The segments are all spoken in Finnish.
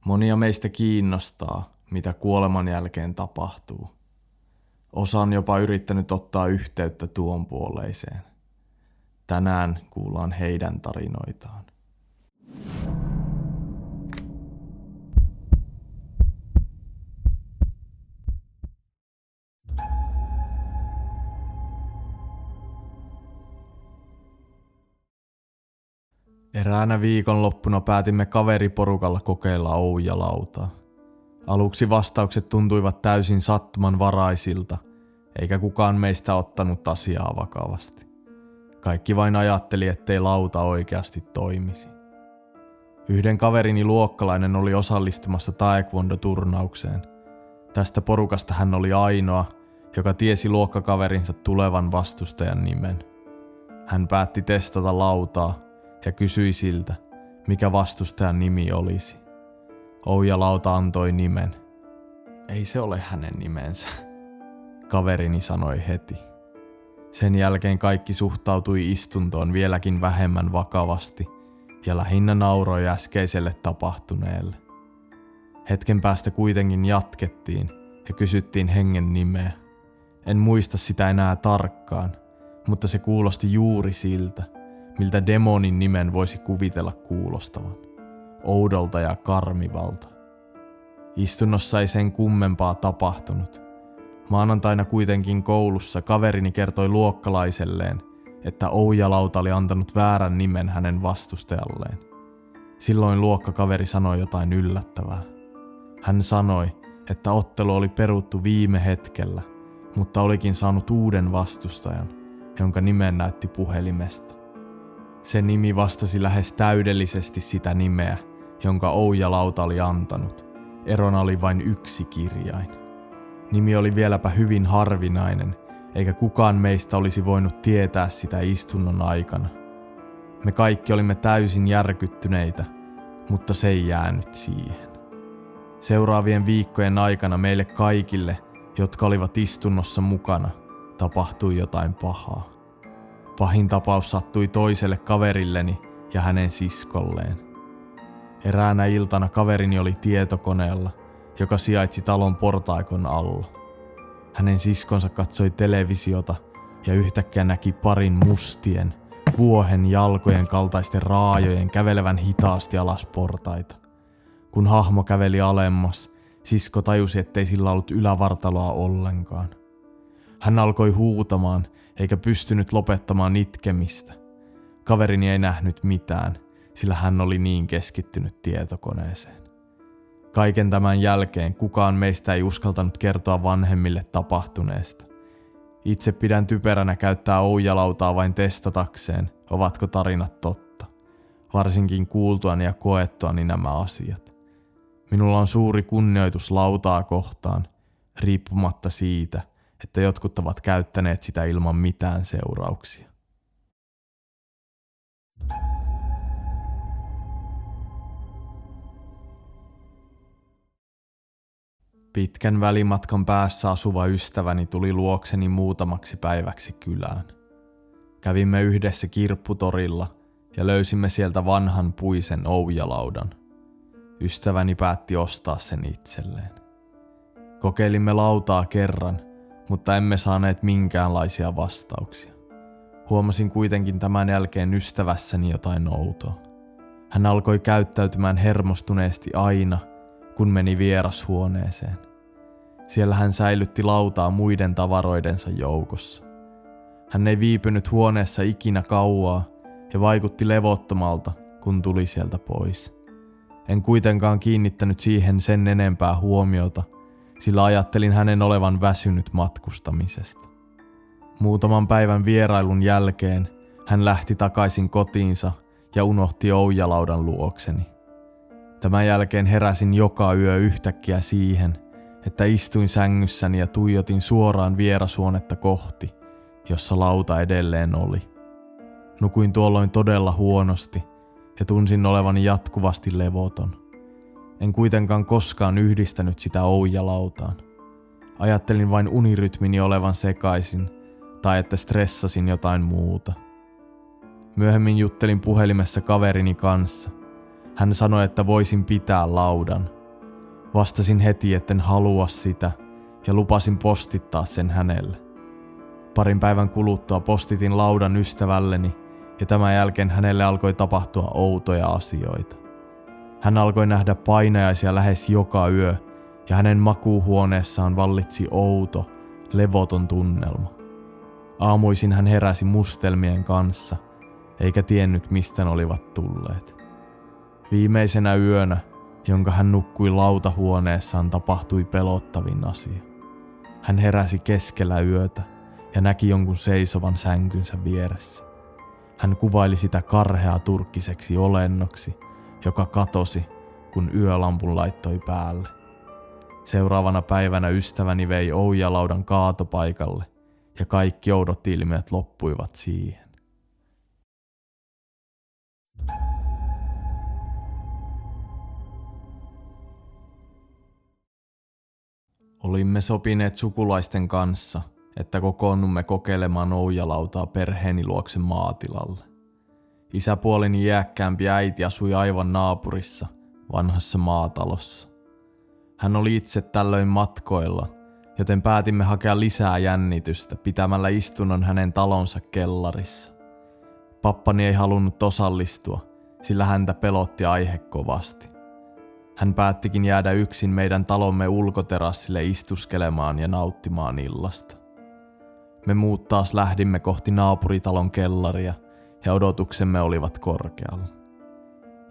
Monia meistä kiinnostaa, mitä kuoleman jälkeen tapahtuu. Osa on jopa yrittänyt ottaa yhteyttä tuon puoleiseen. Tänään kuullaan heidän tarinoitaan. Eräänä viikonloppuna päätimme kaveriporukalla kokeilla Oujalautaa. Aluksi vastaukset tuntuivat täysin sattumanvaraisilta, eikä kukaan meistä ottanut asiaa vakavasti. Kaikki vain ajatteli, ettei lauta oikeasti toimisi. Yhden kaverini luokkalainen oli osallistumassa taekwondo-turnaukseen. Tästä porukasta hän oli ainoa, joka tiesi luokkakaverinsa tulevan vastustajan nimen. Hän päätti testata lautaa ja kysyi siltä, mikä vastustajan nimi olisi. Oujalauta antoi nimen. Ei se ole hänen nimensä, kaverini sanoi heti. Sen jälkeen kaikki suhtautui istuntoon vieläkin vähemmän vakavasti ja lähinnä nauroi äskeiselle tapahtuneelle. Hetken päästä kuitenkin jatkettiin ja kysyttiin hengen nimeä. En muista sitä enää tarkkaan, mutta se kuulosti juuri siltä, miltä demonin nimen voisi kuvitella kuulostavan. Oudolta ja karmivalta. Istunnossa ei sen kummempaa tapahtunut. Maanantaina kuitenkin koulussa kaverini kertoi luokkalaiselleen, että Oujalauta oli antanut väärän nimen hänen vastustajalleen. Silloin luokkakaveri sanoi jotain yllättävää. Hän sanoi, että ottelu oli peruttu viime hetkellä, mutta olikin saanut uuden vastustajan, jonka nimen näytti puhelimesta. Se nimi vastasi lähes täydellisesti sitä nimeä, jonka Oujalauta oli antanut. Erona oli vain yksi kirjain. Nimi oli vieläpä hyvin harvinainen, eikä kukaan meistä olisi voinut tietää sitä istunnon aikana. Me kaikki olimme täysin järkyttyneitä, mutta se ei jäänyt siihen. Seuraavien viikkojen aikana meille kaikille, jotka olivat istunnossa mukana, tapahtui jotain pahaa. Pahin tapaus sattui toiselle kaverilleni ja hänen siskolleen. Eräänä iltana kaverini oli tietokoneella, joka sijaitsi talon portaikon alla. Hänen siskonsa katsoi televisiota ja yhtäkkiä näki parin mustien, vuohen jalkojen kaltaisten raajojen kävelevän hitaasti alas portaita. Kun hahmo käveli alemmas, sisko tajusi, ettei sillä ollut ylävartaloa ollenkaan. Hän alkoi huutamaan, eikä pystynyt lopettamaan itkemistä. Kaverini ei nähnyt mitään, sillä hän oli niin keskittynyt tietokoneeseen. Kaiken tämän jälkeen kukaan meistä ei uskaltanut kertoa vanhemmille tapahtuneesta. Itse pidän typeränä käyttää Oujalautaa vain testatakseen, ovatko tarinat totta. Varsinkin kuultuani ja koettuani nämä asiat. Minulla on suuri kunnioitus lautaa kohtaan, riippumatta siitä, että jotkut ovat käyttäneet sitä ilman mitään seurauksia. Pitkän välimatkan päässä asuva ystäväni tuli luokseni muutamaksi päiväksi kylään. Kävimme yhdessä kirpputorilla ja löysimme sieltä vanhan puisen Oujalaudan. Ystäväni päätti ostaa sen itselleen. Kokeilimme lautaa kerran, mutta emme saaneet minkäänlaisia vastauksia. Huomasin kuitenkin tämän jälkeen ystävässäni jotain outoa. Hän alkoi käyttäytymään hermostuneesti aina, kun meni vierashuoneeseen. Siellä hän säilytti lautaa muiden tavaroidensa joukossa. Hän ei viipynyt huoneessa ikinä kauaa ja vaikutti levottomalta, kun tuli sieltä pois. En kuitenkaan kiinnittänyt siihen sen enempää huomiota, sillä ajattelin hänen olevan väsynyt matkustamisesta. Muutaman päivän vierailun jälkeen hän lähti takaisin kotiinsa ja unohti Oujalaudan luokseni. Tämän jälkeen heräsin joka yö yhtäkkiä siihen, että istuin sängyssäni ja tuijotin suoraan vierashuonetta kohti, jossa lauta edelleen oli. Nukuin tuolloin todella huonosti ja tunsin olevani jatkuvasti levoton. En kuitenkaan koskaan yhdistänyt sitä Oujalautaan. Ajattelin vain unirytmini olevan sekaisin tai että stressasin jotain muuta. Myöhemmin juttelin puhelimessa kaverini kanssa. Hän sanoi, että voisin pitää laudan, Vastasin heti, etten halua sitä ja lupasin postittaa sen hänelle. Parin päivän kuluttua postitin laudan ystävälleni ja tämän jälkeen hänelle alkoi tapahtua outoja asioita. Hän alkoi nähdä painajaisia lähes joka yö ja hänen makuuhuoneessaan vallitsi outo, levoton tunnelma. Aamuisin hän heräsi mustelmien kanssa, eikä tiennyt mistä ne olivat tulleet. Viimeisenä yönä, jonka hän nukkui lautahuoneessaan, tapahtui pelottavin asia. Hän heräsi keskellä yötä ja näki jonkun seisovan sänkynsä vieressä. Hän kuvaili sitä karheaa turkkiseksi olennoksi, joka katosi, kun yölampun laittoi päälle. Seuraavana päivänä ystäväni vei oujalaudan kaatopaikalle ja kaikki oudot ilmiöt loppuivat siihen. Olimme sopineet sukulaisten kanssa, että kokoonnumme kokeilemaan oujalautaa perheeni luokse maatilalle. Isäpuoleni iäkkäämpi äiti asui aivan naapurissa, vanhassa maatalossa. Hän oli itse tällöin matkoilla, joten päätimme hakea lisää jännitystä pitämällä istunnon hänen talonsa kellarissa. Pappani ei halunnut osallistua, sillä häntä pelotti aihe kovasti. Hän päättikin jäädä yksin meidän talomme ulkoterassille istuskelemaan ja nauttimaan illasta. Me muut taas lähdimme kohti naapuritalon kellaria ja odotuksemme olivat korkealla.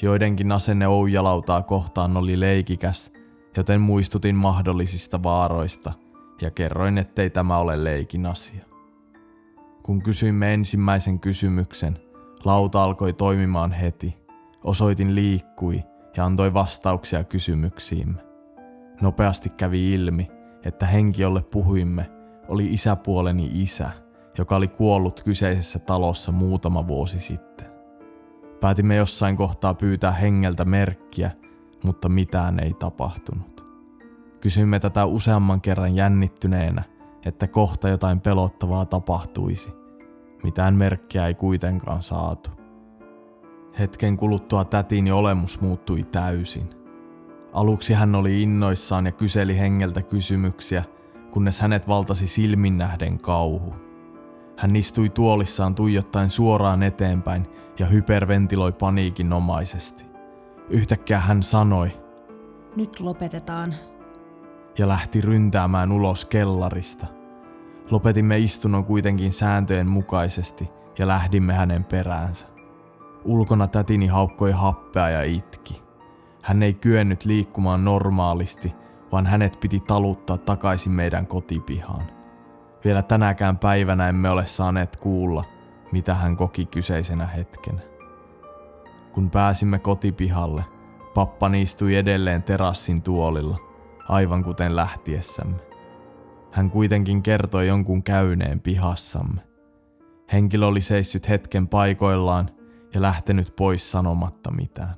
Joidenkin asenne oujalautaa kohtaan oli leikikäs, joten muistutin mahdollisista vaaroista ja kerroin, ettei tämä ole leikin asia. Kun kysyimme ensimmäisen kysymyksen, lauta alkoi toimimaan heti. Osoitin liikkui ja antoi vastauksia kysymyksiimme. Nopeasti kävi ilmi, että henki, jolle puhuimme, oli isäpuoleni isä, joka oli kuollut kyseisessä talossa muutama vuosi sitten. Päätimme jossain kohtaa pyytää hengeltä merkkiä, mutta mitään ei tapahtunut. Kysyimme tätä useamman kerran jännittyneenä, että kohta jotain pelottavaa tapahtuisi. Mitään merkkiä ei kuitenkaan saatu. Hetken kuluttua tätini olemus muuttui täysin. Aluksi hän oli innoissaan ja kyseli hengeltä kysymyksiä, kunnes hänet valtasi silmin nähden kauhu. Hän istui tuolissaan tuijottaen suoraan eteenpäin ja hyperventiloi paniikinomaisesti. Yhtäkkiä hän sanoi, "Nyt lopetetaan." Ja lähti ryntäämään ulos kellarista. Lopetimme istunnon kuitenkin sääntöjen mukaisesti ja lähdimme hänen peräänsä. Ulkona tätini haukkoi happea ja itki. Hän ei kyennyt liikkumaan normaalisti, vaan hänet piti taluttaa takaisin meidän kotipihaan. Vielä tänäkään päivänä emme ole saaneet kuulla, mitä hän koki kyseisenä hetkenä. Kun pääsimme kotipihalle, pappani istui edelleen terassin tuolilla, aivan kuten lähtiessämme. Hän kuitenkin kertoi jonkun käyneen pihassamme. Henkilö oli seissyt hetken paikoillaan ja lähtenyt pois sanomatta mitään.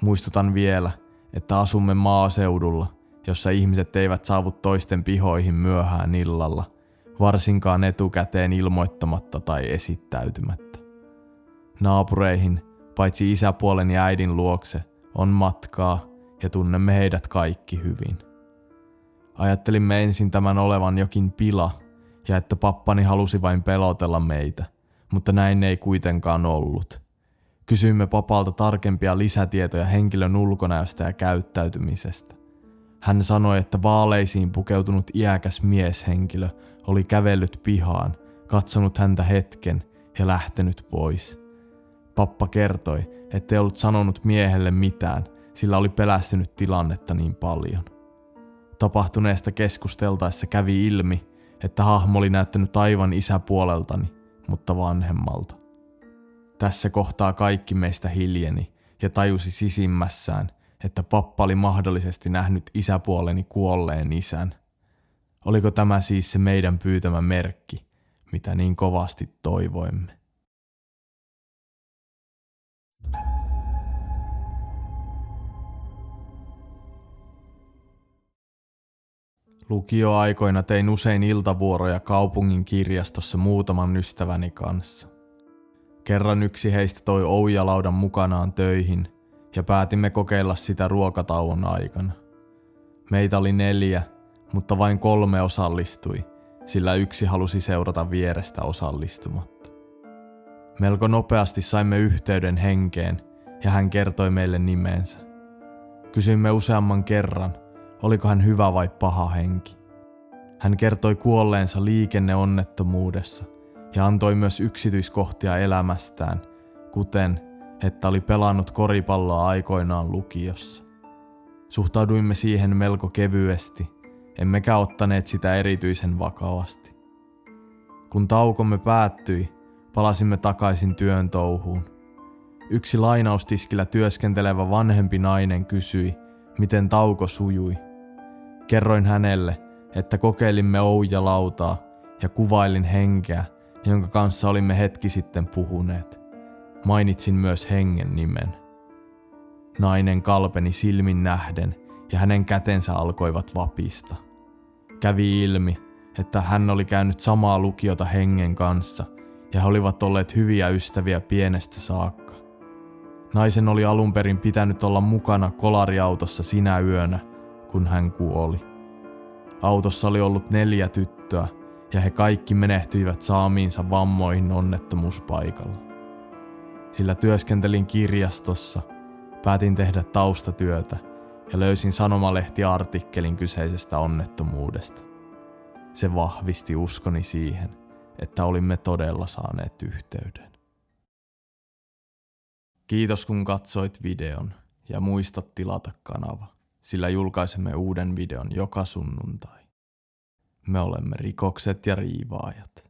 Muistutan vielä, että asumme maaseudulla, jossa ihmiset eivät saavu toisten pihoihin myöhään illalla, varsinkaan etukäteen ilmoittamatta tai esittäytymättä. Naapureihin, paitsi isäpuolen ja äidin luokse, on matkaa ja tunnemme heidät kaikki hyvin. Ajattelimme ensin tämän olevan jokin pila ja että pappani halusi vain pelotella meitä, mutta näin ei kuitenkaan ollut. Kysyimme papalta tarkempia lisätietoja henkilön ulkonäöstä ja käyttäytymisestä. Hän sanoi, että vaaleisiin pukeutunut iäkäs mieshenkilö oli kävellyt pihaan, katsonut häntä hetken ja lähtenyt pois. Pappa kertoi, ettei ollut sanonut miehelle mitään, sillä oli pelästynyt tilannetta niin paljon. Tapahtuneesta keskusteltaessa kävi ilmi, että hahmo oli näyttänyt aivan isäpuoleltani, mutta vanhemmalta. Tässä kohtaa kaikki meistä hiljeni ja tajusi sisimmässään, että pappa oli mahdollisesti nähnyt isäpuoleni kuolleen isän. Oliko tämä siis se meidän pyytämä merkki, mitä niin kovasti toivoimme? Lukioaikoina tein usein iltavuoroja kaupungin kirjastossa muutaman ystäväni kanssa. Kerran yksi heistä toi oujalaudan mukanaan töihin ja päätimme kokeilla sitä ruokatauon aikana. Meitä oli 4, mutta vain 3 osallistui, sillä 1 halusi seurata vierestä osallistumatta. Melko nopeasti saimme yhteyden henkeen ja hän kertoi meille nimensä. Kysyimme useamman kerran, oliko hän hyvä vai paha henki. Hän kertoi kuolleensa liikenneonnettomuudessa ja antoi myös yksityiskohtia elämästään, kuten että oli pelannut koripalloa aikoinaan lukiossa. Suhtauduimme siihen melko kevyesti, emmekä ottaneet sitä erityisen vakavasti. Kun taukomme päättyi, palasimme takaisin työn touhuun. Yksi lainaustiskillä työskentelevä vanhempi nainen kysyi, miten tauko sujui. Kerroin hänelle, että kokeilimme oujalautaa ja kuvailin henkeä, jonka kanssa olimme hetki sitten puhuneet. Mainitsin myös hengen nimen. Nainen kalpeni silmin nähden ja hänen kätensä alkoivat vapista. Kävi ilmi, että hän oli käynyt samaa lukiota hengen kanssa ja he olivat olleet hyviä ystäviä pienestä saakka. Naisen oli alun perin pitänyt olla mukana kolariautossa sinä yönä, kun hän kuoli. Autossa oli ollut 4 tyttöä ja he kaikki menehtyivät saamiinsa vammoihin onnettomuuspaikalla. Sillä työskentelin kirjastossa, päätin tehdä taustatyötä ja löysin sanomalehtiartikkelin kyseisestä onnettomuudesta. Se vahvisti uskoni siihen, että olimme todella saaneet yhteyden. Kiitos kun katsoit videon ja muista tilata kanava, sillä julkaisemme uuden videon joka sunnuntai. Me olemme Rikokset ja Riivaajat.